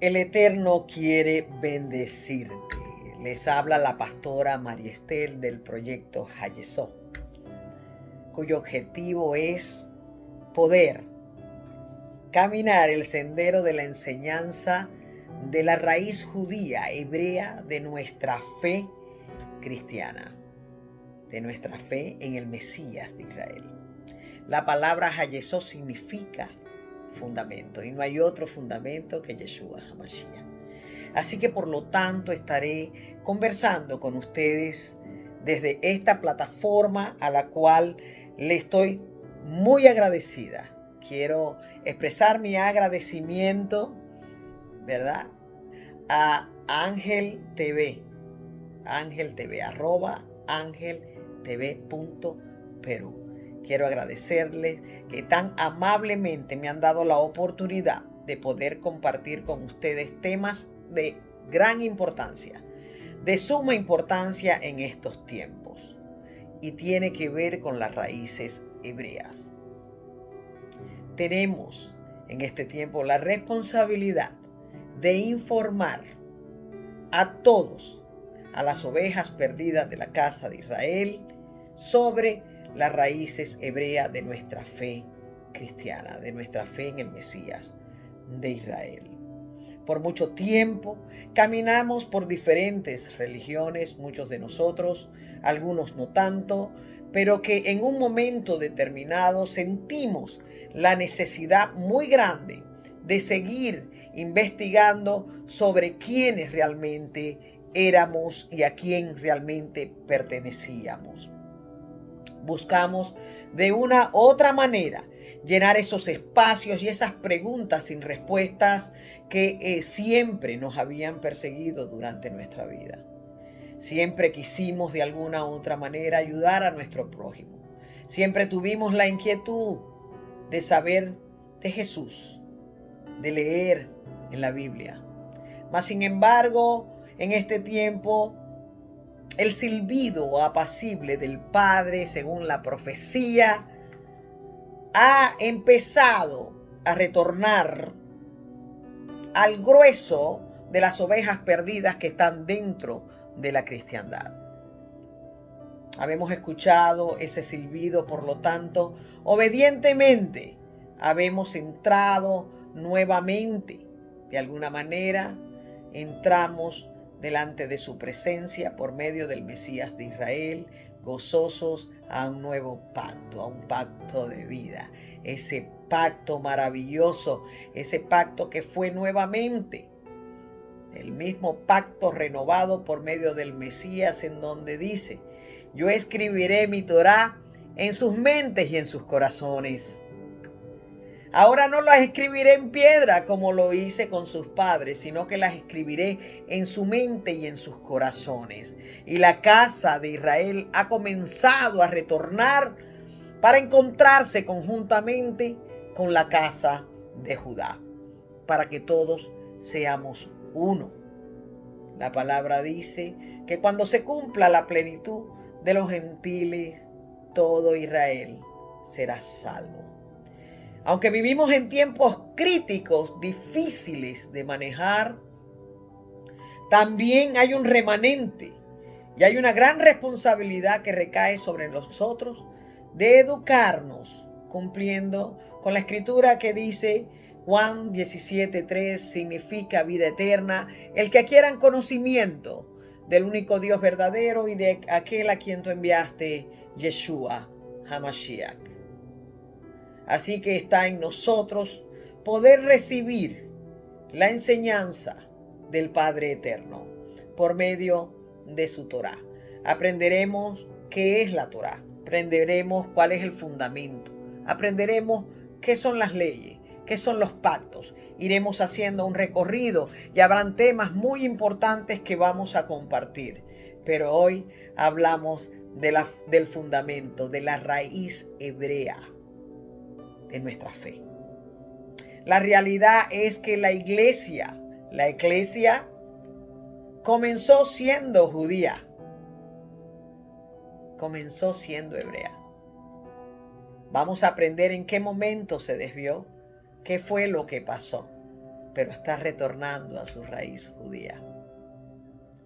El Eterno quiere bendecirte. Les habla la pastora María Estel del proyecto Hayesó, cuyo objetivo es poder caminar el sendero de la enseñanza de la raíz judía, hebrea de nuestra fe cristiana, de nuestra fe en el Mesías de Israel. La palabra Hayesó significa fundamento, y no hay otro fundamento que Yeshua HaMashiach. Así que por lo tanto estaré conversando con ustedes desde esta plataforma a la cual le estoy muy agradecida. Quiero expresar mi agradecimiento, ¿verdad?, a Ángel TV, @angeltv.perú. Quiero agradecerles que tan amablemente me han dado la oportunidad de poder compartir con ustedes temas de gran importancia, de suma importancia en estos tiempos, y tiene que ver con las raíces hebreas. Tenemos en este tiempo la responsabilidad de informar a todos, a las ovejas perdidas de la casa de Israel, sobre las raíces hebreas de nuestra fe cristiana, de nuestra fe en el Mesías de Israel. Por mucho tiempo caminamos por diferentes religiones, muchos de nosotros, algunos no tanto, pero que en un momento determinado sentimos la necesidad muy grande de seguir investigando sobre quiénes realmente éramos y a quién realmente pertenecíamos. Buscamos de una u otra manera llenar esos espacios y esas preguntas sin respuestas que siempre nos habían perseguido durante nuestra vida. Siempre quisimos de alguna u otra manera ayudar a nuestro prójimo. Siempre tuvimos la inquietud de saber de Jesús, de leer en la Biblia. Mas sin embargo, en este tiempo, el silbido apacible del Padre, según la profecía, ha empezado a retornar al grueso de las ovejas perdidas que están dentro de la cristiandad. Habemos escuchado ese silbido, por lo tanto, obedientemente habemos entrado nuevamente. De alguna manera, entramos delante de su presencia por medio del Mesías de Israel, gozosos a un nuevo pacto, a un pacto de vida. Ese pacto maravilloso, ese pacto que fue nuevamente el mismo pacto renovado por medio del Mesías, en donde dice: yo escribiré mi Torá en sus mentes y en sus corazones. Ahora no las escribiré en piedra como lo hice con sus padres, sino que las escribiré en su mente y en sus corazones. Y la casa de Israel ha comenzado a retornar para encontrarse conjuntamente con la casa de Judá, para que todos seamos uno. La palabra dice que cuando se cumpla la plenitud de los gentiles, todo Israel será salvo. Aunque vivimos en tiempos críticos, difíciles de manejar, también hay un remanente y hay una gran responsabilidad que recae sobre nosotros de educarnos, cumpliendo con la escritura que dice: Juan 17:3 significa vida eterna, el que adquieran conocimiento del único Dios verdadero y de aquel a quien tú enviaste, Yeshua HaMashiach. Así que está en nosotros poder recibir la enseñanza del Padre Eterno por medio de su Torá. Aprenderemos qué es la Torá, aprenderemos cuál es el fundamento, aprenderemos qué son las leyes, qué son los pactos. Iremos haciendo un recorrido y habrán temas muy importantes que vamos a compartir. Pero hoy hablamos del fundamento, de la raíz hebrea de nuestra fe. La realidad es que la iglesia comenzó siendo judía, comenzó siendo hebrea. Vamos a aprender en qué momento se desvió, qué fue lo que pasó. pero está retornando a su raíz judía.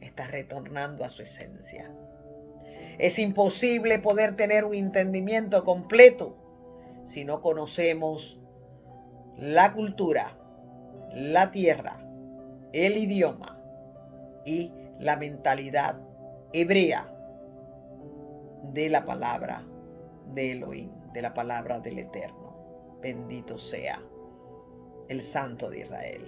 Está retornando a su esencia. Es imposible poder tener un entendimiento completo si no conocemos la cultura, la tierra, el idioma y la mentalidad hebrea de la palabra de Elohim, de la palabra del Eterno. Bendito sea el Santo de Israel.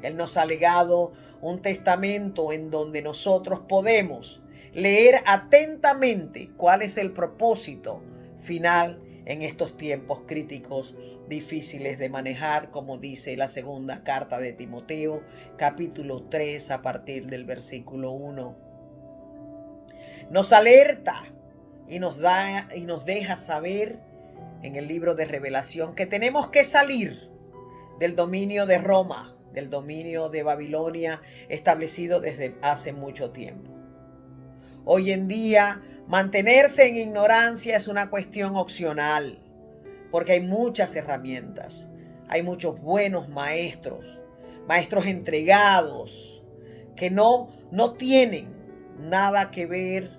Él nos ha legado un testamento en donde nosotros podemos leer atentamente cuál es el propósito final en estos tiempos críticos, difíciles de manejar, como dice la segunda carta de Timoteo, capítulo 3, a partir del versículo 1. Nos alerta y nos deja saber en el libro de Revelación que tenemos que salir del dominio de Roma, del dominio de Babilonia, establecido desde hace mucho tiempo. Hoy en día, mantenerse en ignorancia es una cuestión opcional, porque hay muchas herramientas, hay muchos buenos maestros entregados, que no tienen nada que ver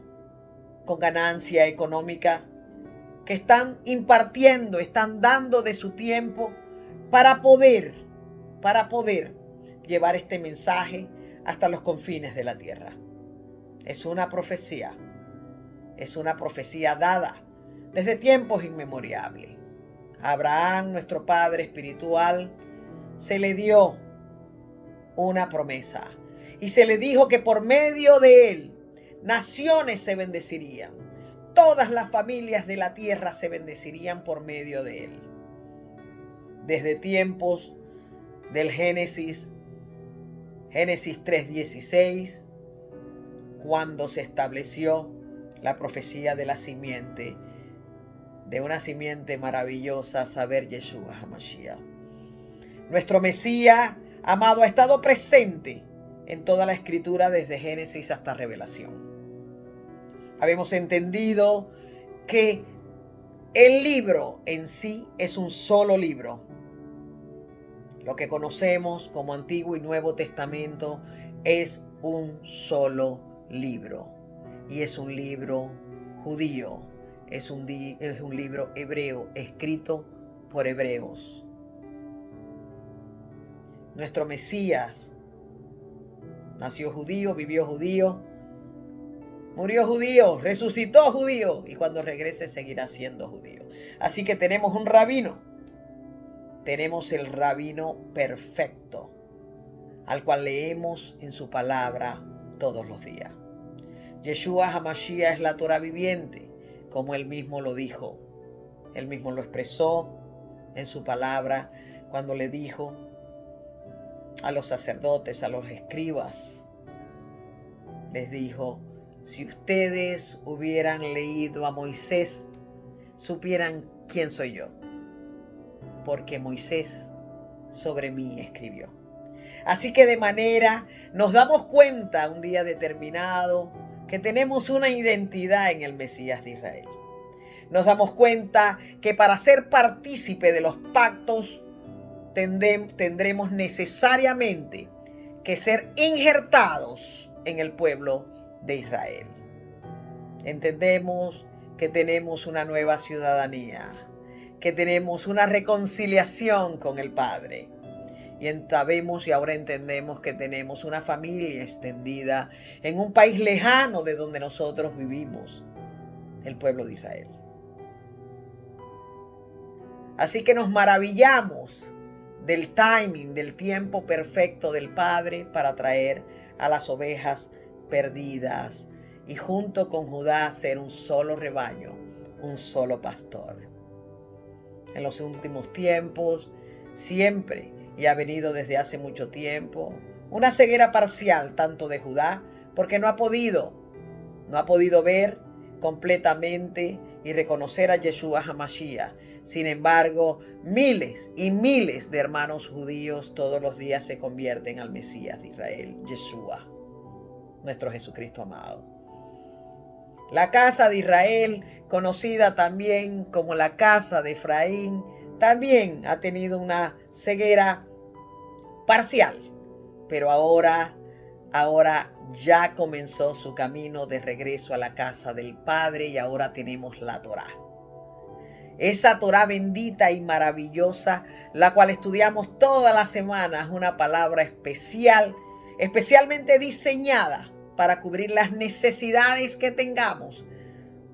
con ganancia económica, que están impartiendo, están dando de su tiempo para poder llevar este mensaje hasta los confines de la tierra. Es una profecía dada desde tiempos inmemorables. A Abraham, nuestro padre espiritual, se le dio una promesa y se le dijo que por medio de él naciones se bendecirían. Todas las familias de la tierra se bendecirían por medio de él. Desde tiempos del Génesis 3:16, cuando se estableció la profecía de la simiente, de una simiente maravillosa, a saber, Yeshua HaMashiach. Nuestro Mesías amado ha estado presente en toda la escritura desde Génesis hasta Revelación. Habemos entendido que el libro en sí es un solo libro. Lo que conocemos como Antiguo y Nuevo Testamento es un solo libro. Y es un libro judío, es un libro hebreo, escrito por hebreos. Nuestro Mesías nació judío, vivió judío, murió judío, resucitó judío y cuando regrese seguirá siendo judío. Así que tenemos un rabino. Tenemos el rabino perfecto, al cual leemos en su palabra todos los días. Yeshua HaMashiach es la Torah viviente, como él mismo lo dijo. Él mismo lo expresó en su palabra cuando le dijo a los sacerdotes, a los escribas, les dijo: si ustedes hubieran leído a Moisés, supieran quién soy yo, porque Moisés sobre mí escribió. Así que de manera nos damos cuenta un día determinado que tenemos una identidad en el Mesías de Israel. Nos damos cuenta que para ser partícipe de los pactos tendremos necesariamente que ser injertados en el pueblo de Israel. Entendemos que tenemos una nueva ciudadanía, que tenemos una reconciliación con el Padre. Y sabemos y ahora entendemos que tenemos una familia extendida en un país lejano de donde nosotros vivimos, el pueblo de Israel. Así que nos maravillamos del timing, del tiempo perfecto del Padre para traer a las ovejas perdidas y junto con Judá ser un solo rebaño, un solo pastor. En los últimos tiempos, siempre, y ha venido desde hace mucho tiempo, una ceguera parcial tanto de Judá, porque no ha podido ver completamente y reconocer a Yeshua HaMashiach. Sin embargo, miles y miles de hermanos judíos todos los días se convierten al Mesías de Israel, Yeshua, nuestro Jesucristo amado. La casa de Israel, conocida también como la casa de Efraín, también ha tenido una ceguera parcial, pero ahora ya comenzó su camino de regreso a la casa del Padre y ahora tenemos la Torá. Esa Torá bendita y maravillosa, la cual estudiamos todas las semanas, una palabra especial, especialmente diseñada para cubrir las necesidades que tengamos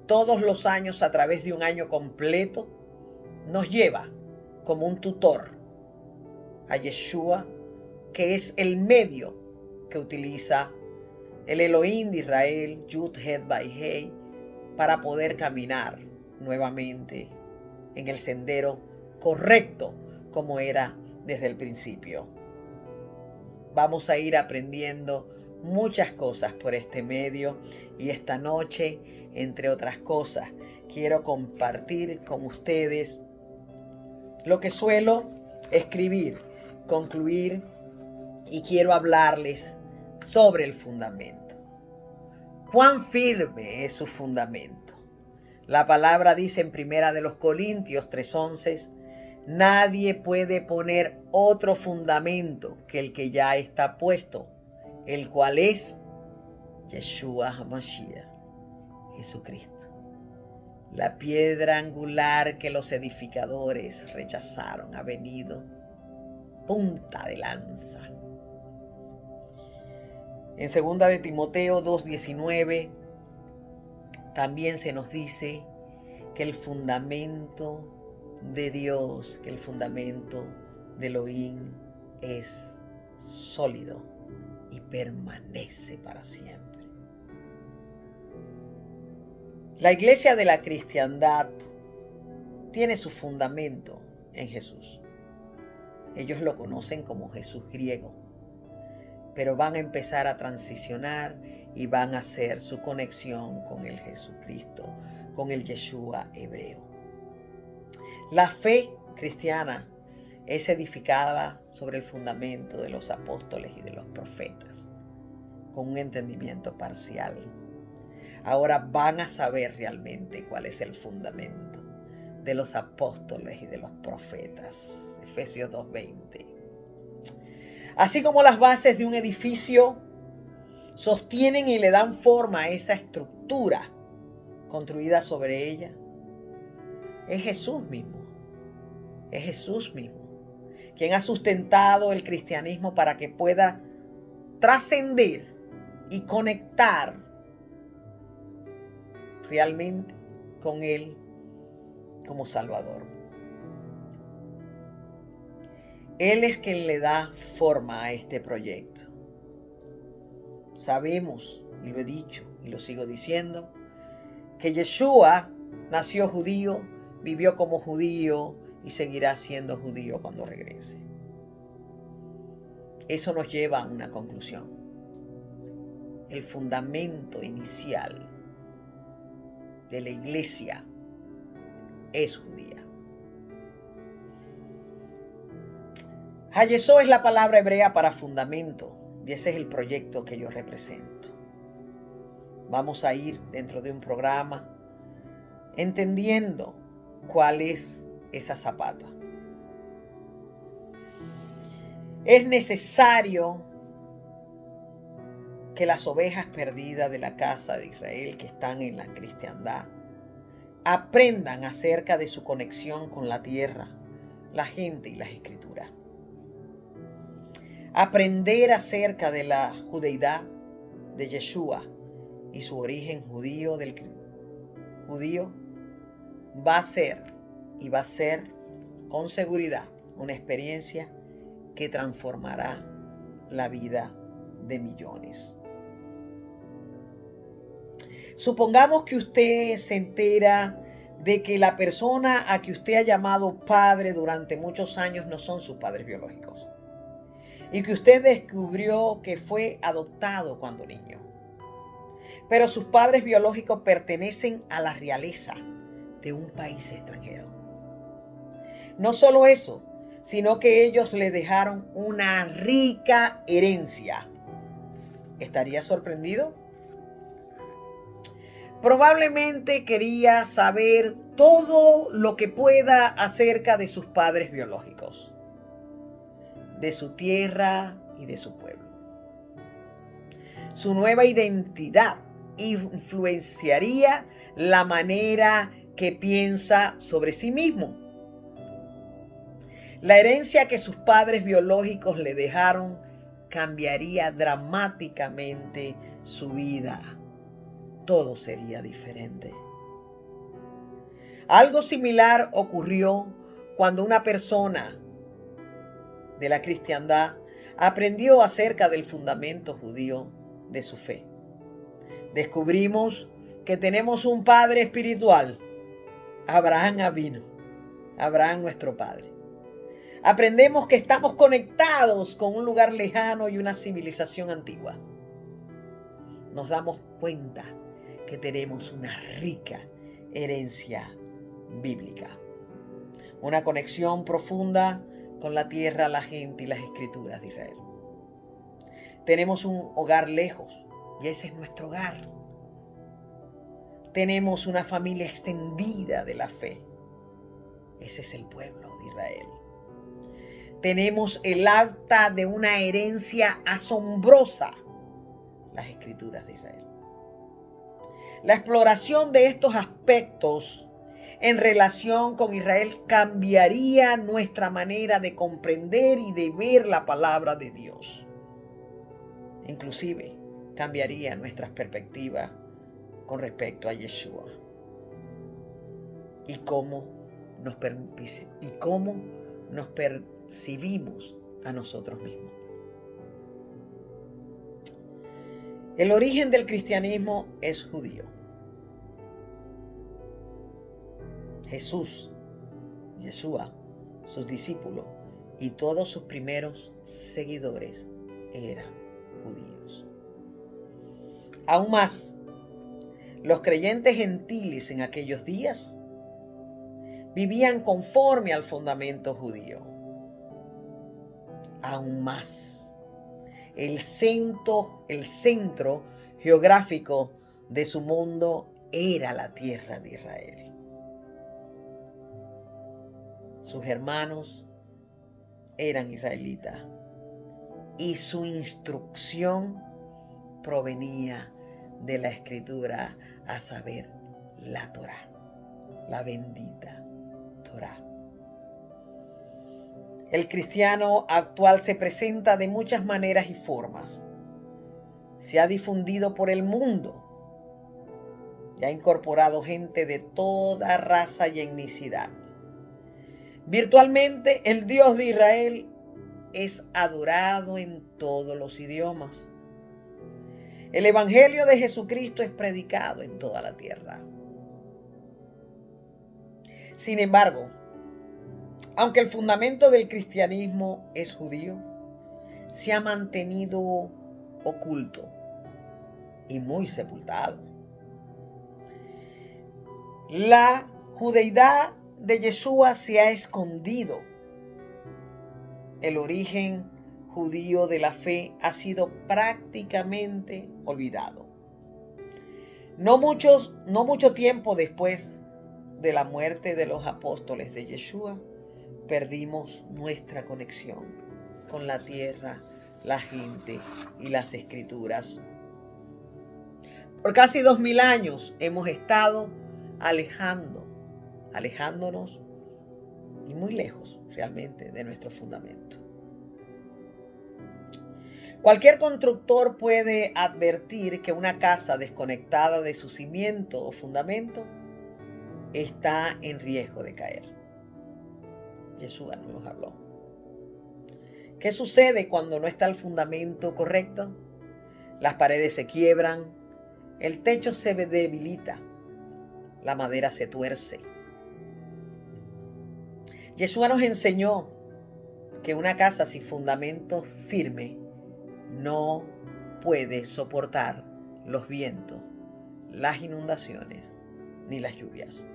todos los años a través de un año completo, nos lleva como un tutor a Yeshua, que es el medio que utiliza el Elohim de Israel, Yud Het Vay Hey, para poder caminar nuevamente en el sendero correcto como era desde el principio. Vamos a ir aprendiendo muchas cosas por este medio y esta noche, entre otras cosas, quiero compartir con ustedes lo que suelo escribir, concluir, y quiero hablarles sobre el fundamento. ¿Cuán firme es su fundamento? La palabra dice en 1 Corintios 3:11, nadie puede poner otro fundamento que el que ya está puesto, el cual es Yeshua HaMashiach, Jesucristo. La piedra angular que los edificadores rechazaron ha venido punta de lanza. En 2 de Timoteo 2:19 también se nos dice que el fundamento de Dios, que el fundamento de Elohim es sólido y permanece para siempre. La iglesia de la cristiandad tiene su fundamento en Jesús. Ellos lo conocen como Jesús griego, pero van a empezar a transicionar y van a hacer su conexión con el Jesucristo, con el Yeshua hebreo. La fe cristiana es edificada sobre el fundamento de los apóstoles y de los profetas, con un entendimiento parcial. Ahora van a saber realmente cuál es el fundamento de los apóstoles y de los profetas. Efesios 2:20. Así como las bases de un edificio sostienen y le dan forma a esa estructura construida sobre ella, es Jesús mismo. Es Jesús mismo quien ha sustentado el cristianismo para que pueda trascender y conectar realmente con Él como Salvador. Él es quien le da forma a este proyecto. Sabemos, y lo he dicho y lo sigo diciendo, que Yeshua nació judío, vivió como judío y seguirá siendo judío cuando regrese. Eso nos lleva a una conclusión. El fundamento inicial de la iglesia es judía. Hayesó es la palabra hebrea para fundamento y ese es el proyecto que yo represento. Vamos a ir dentro de un programa entendiendo cuál es esa zapata. Es necesario que las ovejas perdidas de la casa de Israel que están en la cristiandad aprendan acerca de su conexión con la tierra, la gente y las escrituras. Aprender acerca de la judeidad de Yeshua y su origen judío va a ser con seguridad una experiencia que transformará la vida de millones. Supongamos que usted se entera de que la persona a que usted ha llamado padre durante muchos años no son sus padres biológicos y que usted descubrió que fue adoptado cuando niño, pero sus padres biológicos pertenecen a la realeza de un país extranjero. No solo eso, sino que ellos le dejaron una rica herencia. ¿Estaría sorprendido? Probablemente quería saber todo lo que pueda acerca de sus padres biológicos. de su tierra y de su pueblo. Su nueva identidad influenciaría la manera que piensa sobre sí mismo. La herencia que sus padres biológicos le dejaron cambiaría dramáticamente su vida. Todo sería diferente. Algo similar ocurrió cuando una persona de la cristiandad aprendió acerca del fundamento judío de su fe. Descubrimos que tenemos un padre espiritual, Abraham Avinu, Abraham nuestro padre. Aprendemos que estamos conectados con un lugar lejano y una civilización antigua. Nos damos cuenta que tenemos una rica herencia bíblica, una conexión profunda con la tierra, la gente y las escrituras de Israel. Tenemos un hogar lejos y ese es nuestro hogar. Tenemos una familia extendida de la fe. Ese es el pueblo de Israel. Tenemos el acta de una herencia asombrosa, las escrituras de Israel. La exploración de estos aspectos en relación con Israel cambiaría nuestra manera de comprender y de ver la palabra de Dios. Inclusive cambiaría nuestras perspectivas con respecto a Yeshua y cómo nos percibimos a nosotros mismos. El origen del cristianismo es judío. Jesús, Yeshua, sus discípulos y todos sus primeros seguidores eran judíos. Aún más, los creyentes gentiles en aquellos días vivían conforme al fundamento judío. Aún más, el centro geográfico de su mundo era la tierra de Israel. Sus hermanos eran israelitas y su instrucción provenía de la escritura, a saber, la Torá, la bendita Torá. El cristiano actual se presenta de muchas maneras y formas. Se ha difundido por el mundo y ha incorporado gente de toda raza y etnicidad. Virtualmente, el Dios de Israel es adorado en todos los idiomas. El Evangelio de Jesucristo es predicado en toda la tierra. Sin embargo, aunque el fundamento del cristianismo es judío, se ha mantenido oculto y muy sepultado. La judeidad de Yeshua se ha escondido. El origen judío de la fe ha sido prácticamente olvidado. No mucho tiempo después de la muerte de los apóstoles de Yeshua, perdimos nuestra conexión con la tierra, la gente y las escrituras. Por casi 2000 años hemos estado alejándonos y muy lejos realmente de nuestro fundamento. Cualquier constructor puede advertir que una casa desconectada de su cimiento o fundamento está en riesgo de caer. Yeshua nos habló. ¿Qué sucede cuando no está el fundamento correcto? Las paredes se quiebran, el techo se debilita, la madera se tuerce. Yeshua nos enseñó que una casa sin fundamento firme no puede soportar los vientos, las inundaciones ni las lluvias.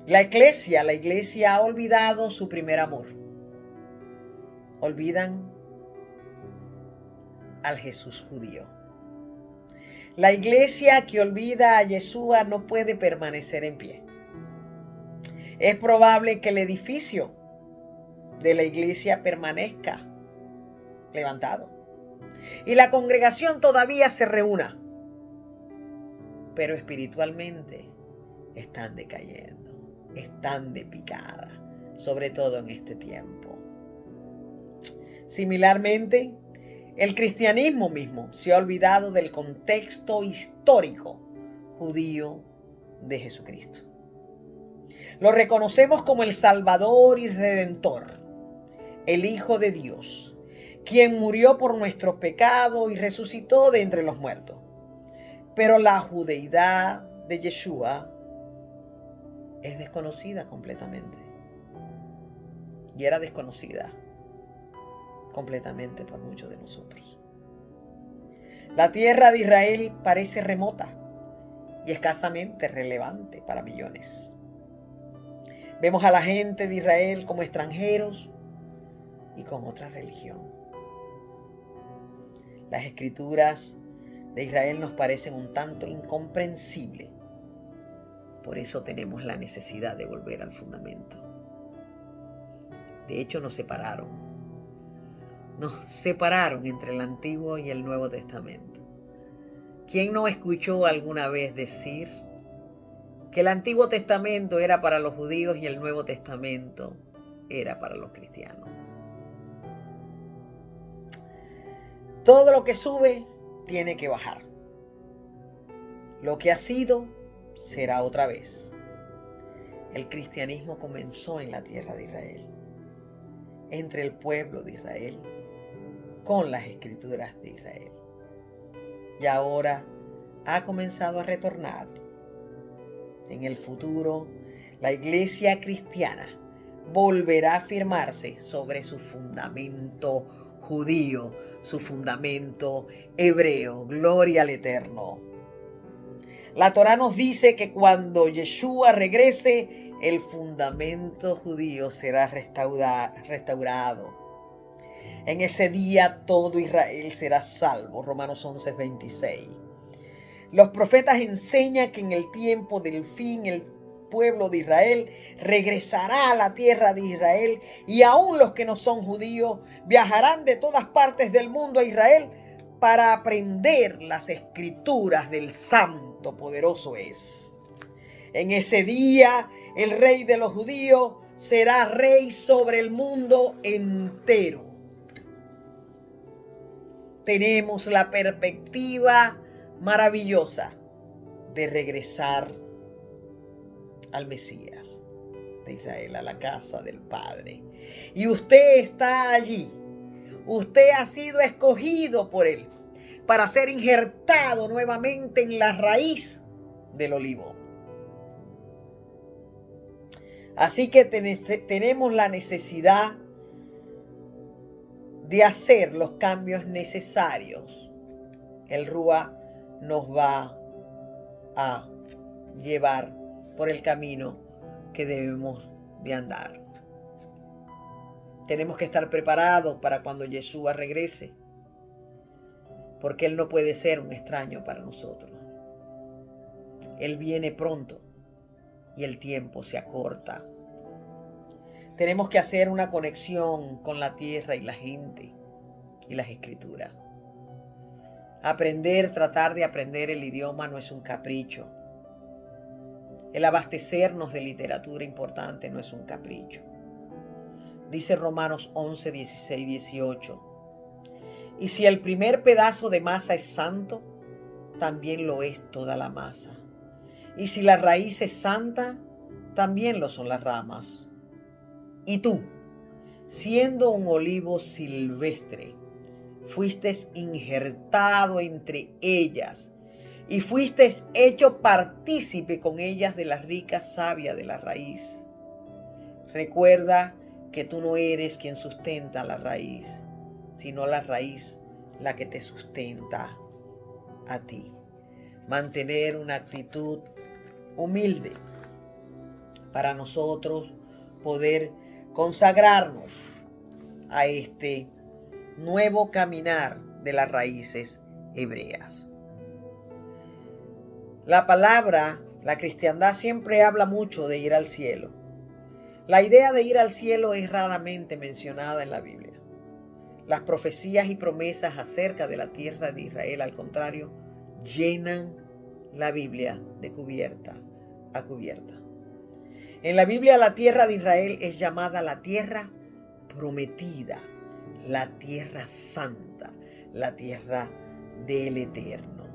La iglesia ha olvidado su primer amor. Olvidan al Jesús judío. La iglesia que olvida a Yeshua no puede permanecer en pie. Es probable que el edificio de la iglesia permanezca levantado y la congregación todavía se reúna, pero espiritualmente están decayendo, están de picada, sobre todo en este tiempo. Similarmente, el cristianismo mismo se ha olvidado del contexto histórico judío de Jesucristo. Lo reconocemos como el Salvador y Redentor, el Hijo de Dios, quien murió por nuestros pecados y resucitó de entre los muertos. Pero la judeidad de Yeshua es desconocida completamente. Y era desconocida completamente por muchos de nosotros. La tierra de Israel parece remota y escasamente relevante para millones. Vemos a la gente de Israel como extranjeros y con otra religión. Las escrituras de Israel nos parecen un tanto incomprensibles. Por eso tenemos la necesidad de volver al fundamento. De hecho, nos separaron entre el Antiguo y el Nuevo Testamento. ¿Quién no escuchó alguna vez decir que el Antiguo Testamento era para los judíos y el Nuevo Testamento era para los cristianos? Todo lo que sube tiene que bajar. Lo que ha sido, será otra vez. El cristianismo comenzó en la tierra de Israel, entre el pueblo de Israel, con las escrituras de Israel. Y ahora ha comenzado a retornar. En el futuro, la iglesia cristiana volverá a firmarse sobre su fundamento judío, su fundamento hebreo. Gloria al Eterno. La Torá nos dice que cuando Yeshua regrese, el fundamento judío será restaurado. En ese día todo Israel será salvo. Romanos 11:26. Los profetas enseñan que en el tiempo del fin el pueblo de Israel regresará a la tierra de Israel, y aún los que no son judíos viajarán de todas partes del mundo a Israel para aprender las escrituras del Santo Poderoso es. En ese día el rey de los judíos será rey sobre el mundo entero. Tenemos la perspectiva maravillosa de regresar al Mesías de Israel, a la casa del Padre. Y usted está allí. Usted ha sido escogido por Él para ser injertado nuevamente en la raíz del olivo. Así que tenemos la necesidad de hacer los cambios necesarios. El Rúa nos va a llevar por el camino que debemos de andar. Tenemos que estar preparados para cuando Yeshua regrese, porque Él no puede ser un extraño para nosotros. Él viene pronto y el tiempo se acorta. Tenemos que hacer una conexión con la tierra y la gente y las escrituras. Tratar de aprender el idioma no es un capricho. El abastecernos de literatura importante no es un capricho. Dice Romanos 11, 16, 18. Y si el primer pedazo de masa es santo, también lo es toda la masa. Y si la raíz es santa, también lo son las ramas. Y tú, siendo un olivo silvestre, fuiste injertado entre ellas y fuiste hecho partícipe con ellas de la rica savia de la raíz. Recuerda que tú no eres quien sustenta la raíz, sino la raíz la que te sustenta a ti. Mantener una actitud humilde para nosotros poder consagrarnos a este nuevo caminar de las raíces hebreas. La cristiandad siempre habla mucho de ir al cielo. La idea de ir al cielo es raramente mencionada en la Biblia. Las profecías y promesas acerca de la tierra de Israel, al contrario, llenan la Biblia de cubierta a cubierta. En la Biblia la tierra de Israel es llamada la tierra prometida, la tierra santa, la tierra del Eterno.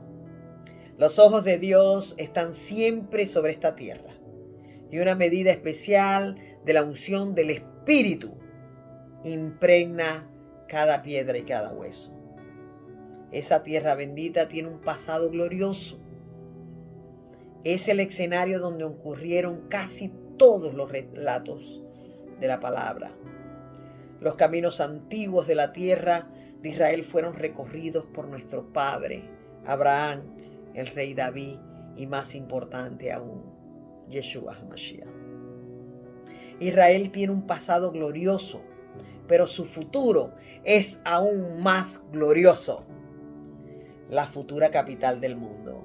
Los ojos de Dios están siempre sobre esta tierra y una medida especial de la unción del Espíritu impregna cada piedra y cada hueso. Esa tierra bendita tiene un pasado glorioso. Es el escenario donde ocurrieron casi todos los relatos de la palabra. Los caminos antiguos de la tierra de Israel fueron recorridos por nuestro padre Abraham, el rey David y, más importante aún, Yeshua HaMashiach. Israel tiene un pasado glorioso, pero su futuro es aún más glorioso. La futura capital del mundo,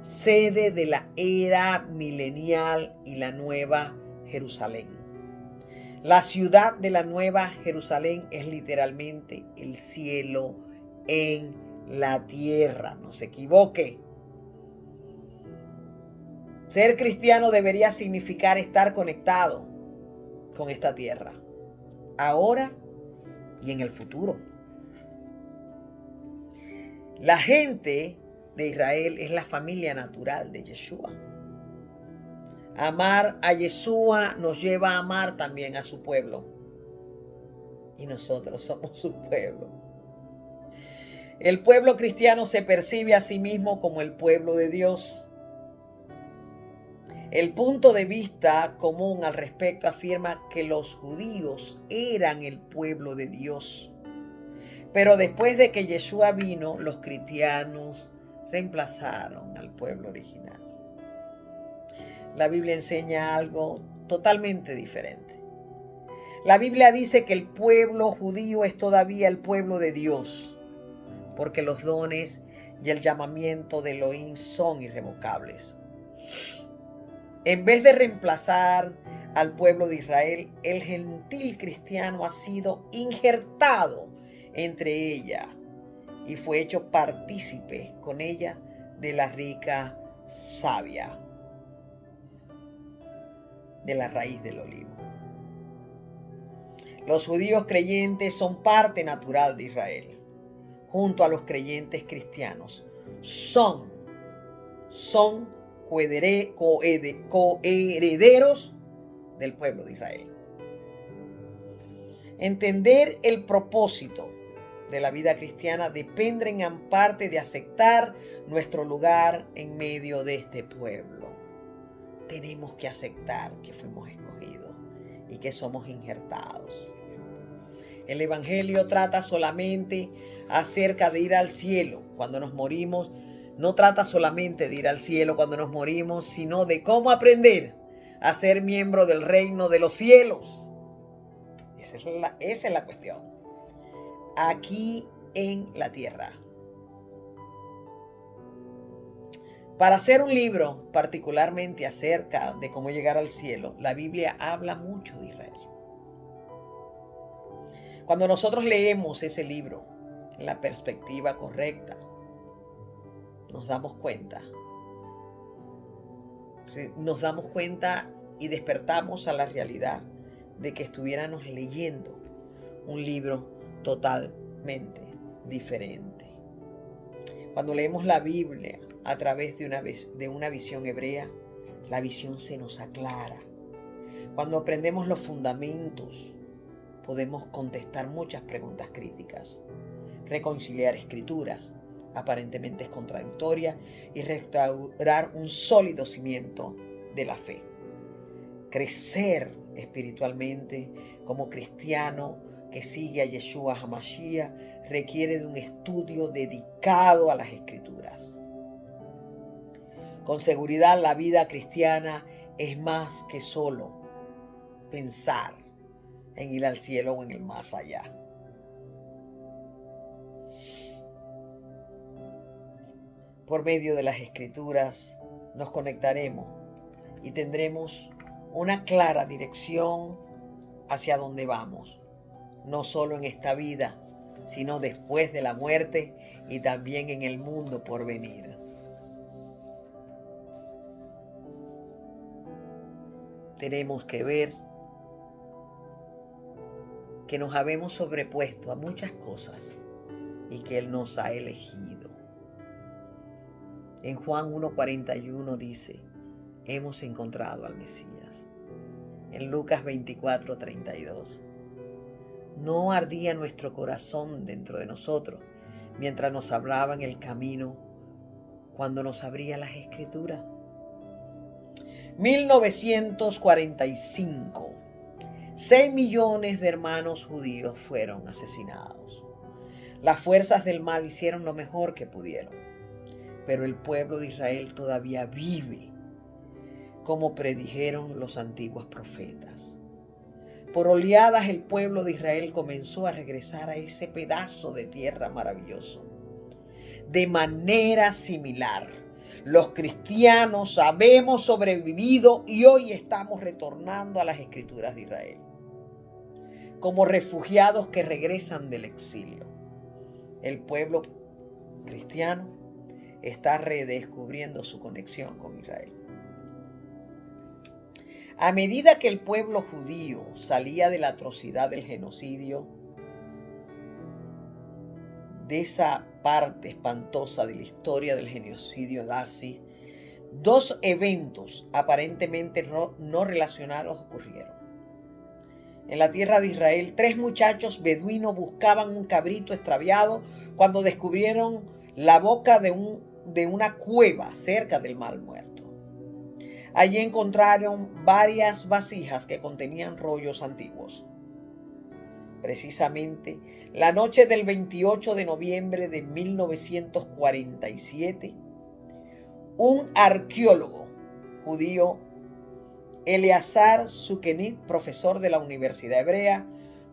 sede de la era milenial y la nueva Jerusalén. La ciudad de la nueva Jerusalén es literalmente el cielo en la tierra, no se equivoque. Ser cristiano debería significar estar conectado con esta tierra, ahora y en el futuro. La gente de Israel es la familia natural de Yeshua. Amar a Yeshua nos lleva a amar también a su pueblo. Y nosotros somos su pueblo. El pueblo cristiano se percibe a sí mismo como el pueblo de Dios. El punto de vista común al respecto afirma que los judíos eran el pueblo de Dios. Pero después de que Yeshua vino, los cristianos reemplazaron al pueblo original. La Biblia enseña algo totalmente diferente. La Biblia dice que el pueblo judío es todavía el pueblo de Dios, porque los dones y el llamamiento de Elohim son irrevocables. En vez de reemplazar al pueblo de Israel, el gentil cristiano ha sido injertado entre ella y fue hecho partícipe con ella de la rica savia, de la raíz del olivo. Los judíos creyentes son parte natural de Israel, junto a los creyentes cristianos. Son coherederos del pueblo de Israel. Entender el propósito de la vida cristiana depende en gran parte de aceptar nuestro lugar en medio de este pueblo. Tenemos que aceptar que fuimos escogidos y que somos injertados. El Evangelio trata solamente acerca de ir al cielo cuando nos morimos. No trata solamente de ir al cielo cuando nos morimos, sino de cómo aprender a ser miembro del reino de los cielos. Esa es la cuestión. Aquí en la tierra. Para hacer un libro particularmente acerca de cómo llegar al cielo, la Biblia habla mucho de Israel. Cuando nosotros leemos ese libro en la perspectiva correcta, nos damos cuenta y despertamos a la realidad de que estuviéramos leyendo un libro totalmente diferente. Cuando leemos la Biblia a través de una visión hebrea, la visión se nos aclara. Cuando aprendemos los fundamentos, podemos contestar muchas preguntas críticas, reconciliar escrituras aparentemente contradictorias y restaurar un sólido cimiento de la fe. Crecer espiritualmente como cristiano que sigue a Yeshua HaMashiach requiere de un estudio dedicado a las escrituras. Con seguridad, la vida cristiana es más que solo pensar en ir al cielo o en el más allá. Por medio de las escrituras nos conectaremos y tendremos una clara dirección hacia donde vamos, no solo en esta vida, sino después de la muerte y también en el mundo por venir. Tenemos que ver que nos habemos sobrepuesto a muchas cosas y que Él nos ha elegido. En Juan 1:41 dice, hemos encontrado al Mesías. En Lucas 24:32, no ardía nuestro corazón dentro de nosotros mientras nos hablaba en el camino cuando nos abría las Escrituras. 1945, 6 millones de hermanos judíos fueron asesinados. Las fuerzas del mal hicieron lo mejor que pudieron, pero el pueblo de Israel todavía vive, como predijeron los antiguos profetas. Por oleadas el pueblo de Israel comenzó a regresar a ese pedazo de tierra maravilloso. De manera similar, los cristianos habemos sobrevivido y hoy estamos retornando a las Escrituras de Israel, como refugiados que regresan del exilio. El pueblo cristiano está redescubriendo su conexión con Israel. A medida que el pueblo judío salía de la atrocidad del genocidio, de esa parte espantosa de la historia del genocidio nazi, 2 eventos aparentemente no relacionados ocurrieron. En la tierra de Israel, 3 muchachos beduinos buscaban un cabrito extraviado cuando descubrieron la boca de una cueva cerca del Mar Muerto. Allí encontraron varias vasijas que contenían rollos antiguos. Precisamente la noche del 28 de noviembre de 1947, un arqueólogo judío, Eleazar Sukenit, profesor de la Universidad Hebrea,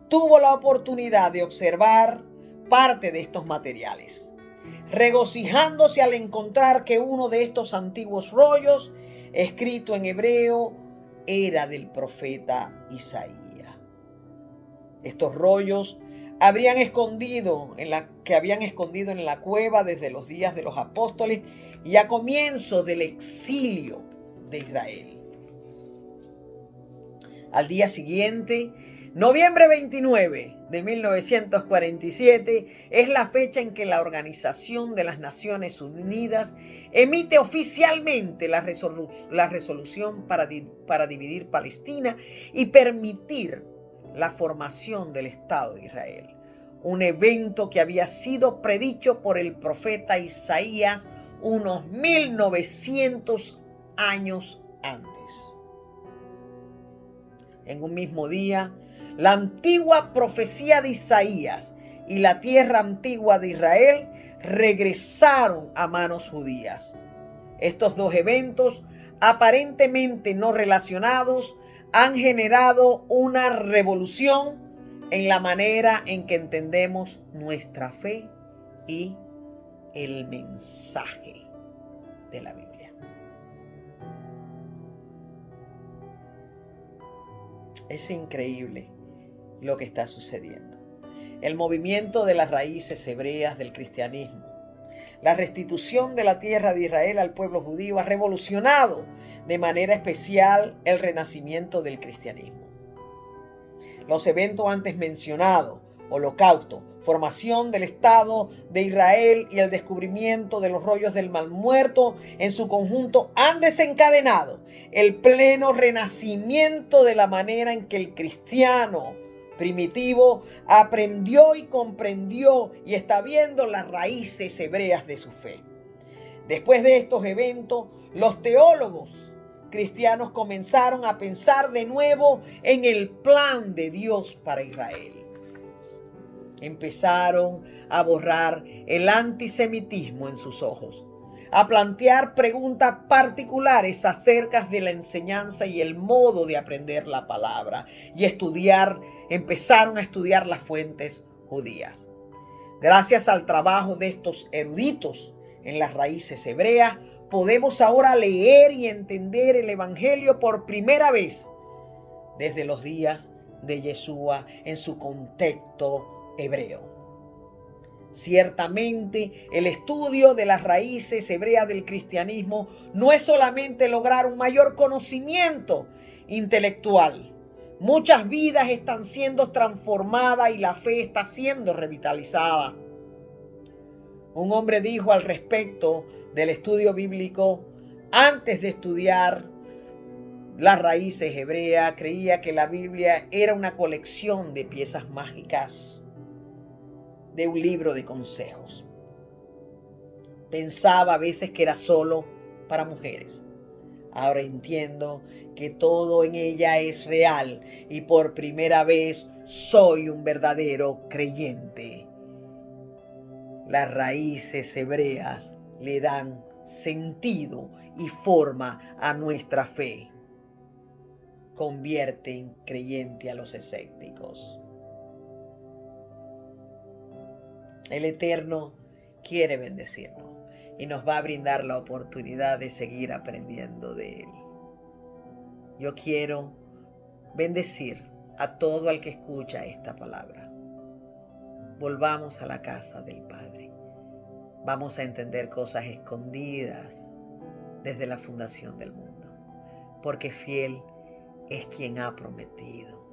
tuvo la oportunidad de observar parte de estos materiales, regocijándose al encontrar que uno de estos antiguos rollos, escrito en hebreo, era del profeta Isaías. Estos rollos que habían escondido en la cueva desde los días de los apóstoles y a comienzo del exilio de Israel. Al día siguiente, noviembre 29 de 1947, es la fecha en que la Organización de las Naciones Unidas emite oficialmente la resolución para dividir Palestina y permitir la formación del Estado de Israel. Un evento que había sido predicho por el profeta Isaías unos 1900 años antes. En un mismo día, la antigua profecía de Isaías y la tierra antigua de Israel regresaron a manos judías. Estos 2 eventos, aparentemente no relacionados, han generado una revolución en la manera en que entendemos nuestra fe y el mensaje de la Biblia. Es increíble lo que está sucediendo. El movimiento de las raíces hebreas del cristianismo, la restitución de la tierra de Israel al pueblo judío, ha revolucionado de manera especial el renacimiento del cristianismo. Los eventos antes mencionados, holocausto, formación del Estado de Israel y el descubrimiento de los rollos del Mar Muerto en su conjunto han desencadenado el pleno renacimiento de la manera en que el cristiano primitivo aprendió y comprendió y está viendo las raíces hebreas de su fe. Después de estos eventos, los teólogos cristianos comenzaron a pensar de nuevo en el plan de Dios para Israel. Empezaron a borrar el antisemitismo en sus ojos, a plantear preguntas particulares acerca de la enseñanza y el modo de aprender la palabra y empezaron a estudiar las fuentes judías. Gracias al trabajo de estos eruditos en las raíces hebreas, podemos ahora leer y entender el Evangelio por primera vez desde los días de Yeshua en su contexto hebreo. Ciertamente, el estudio de las raíces hebreas del cristianismo no es solamente lograr un mayor conocimiento intelectual. Muchas vidas están siendo transformadas y la fe está siendo revitalizada. Un hombre dijo al respecto del estudio bíblico: antes de estudiar las raíces hebreas, creía que la Biblia era una colección de piezas mágicas de un libro de consejos. Pensaba a veces que era solo para mujeres. Ahora entiendo que todo en ella es real y por primera vez soy un verdadero creyente. Las raíces hebreas le dan sentido y forma a nuestra fe. Convierte en creyente a los escépticos. El Eterno quiere bendecirnos y nos va a brindar la oportunidad de seguir aprendiendo de Él. Yo quiero bendecir a todo el que escucha esta palabra. Volvamos a la casa del Padre. Vamos a entender cosas escondidas desde la fundación del mundo, porque fiel es quien ha prometido.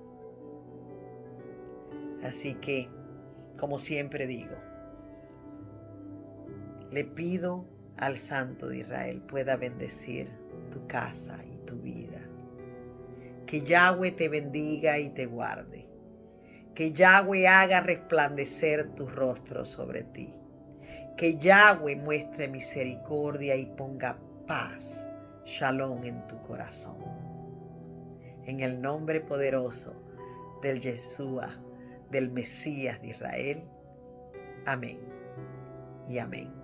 Así que, como siempre digo, le pido al Santo de Israel pueda bendecir tu casa y tu vida. Que Yahweh te bendiga y te guarde. Que Yahweh haga resplandecer tu rostro sobre ti. Que Yahweh muestre misericordia y ponga paz, shalom en tu corazón. En el nombre poderoso del Yeshua, del Mesías de Israel. Amén y amén.